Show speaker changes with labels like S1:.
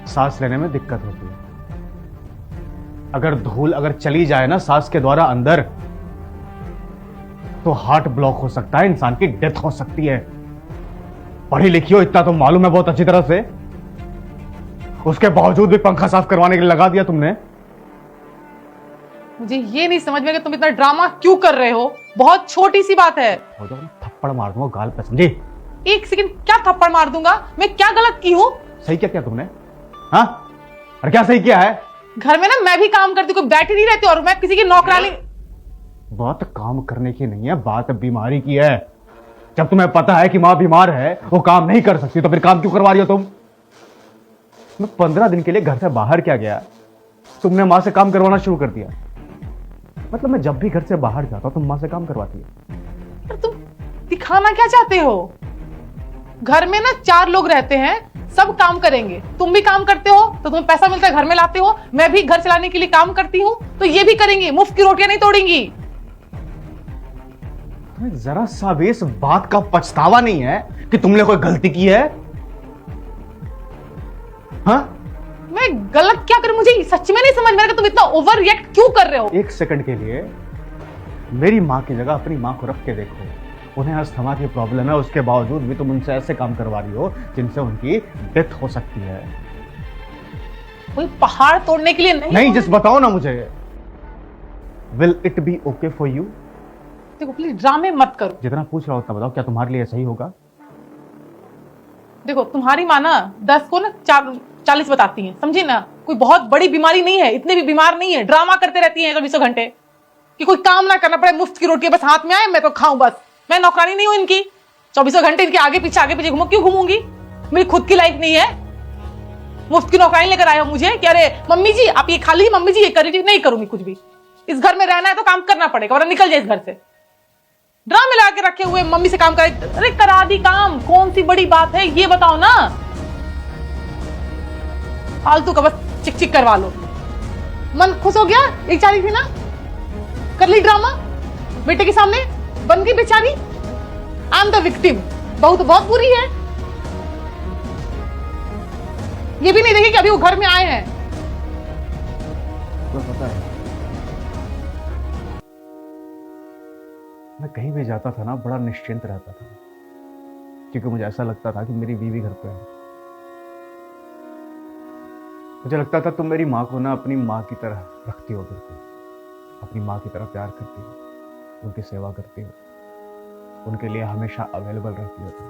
S1: सांस लेने में दिक्कत होती है। अगर धूल अगर चली जाए ना सांस के द्वारा अंदर, तो हार्ट ब्लॉक हो सकता है, इंसान की डेथ हो सकती है। पढ़ी लिखी हो इतना तो मालूम है बहुत अच्छी तरह से, उसके बावजूद भी पंखा साफ करवाने के लिए लगा दिया तुमने।
S2: मुझे ये नहीं समझ में कि तुम इतना ड्रामा क्यों कर रहे हो। बहुत छोटी सी बात है।
S1: हो जाओ, थप्पड़ मार दूंगा गाल पे, समझी?
S2: एक सेकंड, क्या थप्पड़ मार दूंगा? मैं क्या गलत की हूँ?
S1: सही क्या किया तुमने? हाँ, और क्या सही किया है?
S2: घर में ना मैं भी काम करती, कोई बैठी नहीं रहती और मैं किसी की नौकरानी।
S1: बात काम करने की नहीं है, बात बीमारी की है। जब तुम्हें पता है कि मां बीमार है, वो काम नहीं कर सकती, तो फिर काम क्यों करवा रही हो तुम? मैं 15 दिन के लिए घर से बाहर क्या गया, तुमने मां से काम करवाना शुरू कर दिया। मतलब मैं जब भी घर से बाहर जाता हूं तुम मां से काम करवाती है।
S2: तुम दिखाना क्या चाहते हो? घर में ना 4 लोग रहते हैं, सब काम करेंगे। तुम भी काम करते हो तो तुम्हें पैसा मिलता है, घर में लाते हो। मैं भी घर चलाने के लिए काम करती हूँ, तो ये भी करेंगे। मुफ्त की रोटियां नहीं तोड़ेंगी।
S1: जरा सा भी इस बात का पछतावा नहीं है कि तुमने कोई गलती की है? हाँ?
S2: मैं गलत क्या करूं? मुझे सच में नहीं समझ में आ रहा कि तुम इतना ओवर रिएक्ट क्यों कर रहे हो।
S1: एक सेकंड के लिए मेरी मां की जगह अपनी मां को रख के देखो। उन्हें अस्थमा की प्रॉब्लम है, उसके बावजूद भी तुम उनसे ऐसे काम करवा रही हो जिनसे उनकी डेथ हो सकती है।
S2: कोई पहाड़ तोड़ने के लिए नहीं
S1: जस्ट बताओ ना मुझे, will it be okay for you?
S2: देखो प्लीज ड्रामे मत करो।
S1: जितना पूछ रहा हूं उतना बताओ, क्या तुम्हारे लिए सही होगा?
S2: देखो तुम्हारी माँ ना 10 को ना 40 बताती है, समझी ना। कोई बहुत बड़ी बीमारी नहीं है, इतने भी बीमार नहीं है। ड्रामा करते रहती है 24 घंटे कि कोई काम ना करना पड़े, मुफ्त की रोटी बस हाथ में आए मैं तो खाऊं बस। मैं नौकरानी नहीं हूं इनकी। 24 घंटे इनके आगे पीछे घूमो। क्यों घूमूंगी? मेरी खुद की लाइफ नहीं है। मुफ्त की नौकरानी लेकर आए हो मुझे कि अरे मम्मी जी आप ये खा लीजिए, मम्मी जी ये करिए। नहीं करूंगी कुछ भी। इस घर में रहना है तो काम करना पड़ेगा, वरना निकल जाए इस घर से। ड्रामे लगा के रखे हुए, मम्मी से काम कराए। अरे करा दी काम, कौन सी बड़ी बात है ये बताओ ना। फालतू का बस चिक चिक करवा लो। मन खुश हो गया? एक चाली थी ना, कर ली ड्रामा बेटे के सामने, बन गई बेचारी। I am the victim. बहुत बहुत बुरी है। ये भी नहीं देखी कि अभी वो घर में आए हैं।
S1: तो पता है मैं कहीं भी जाता था ना बड़ा निश्चिंत रहता था, क्योंकि मुझे ऐसा लगता था कि मेरी बीवी घर पे है। मुझे लगता था तुम मेरी माँ को ना अपनी माँ की तरह रखती हो, बिल्कुल अपनी माँ की तरह प्यार करती हो, उनकी सेवा करती हो, उनके लिए हमेशा अवेलेबल रहती हो तुम।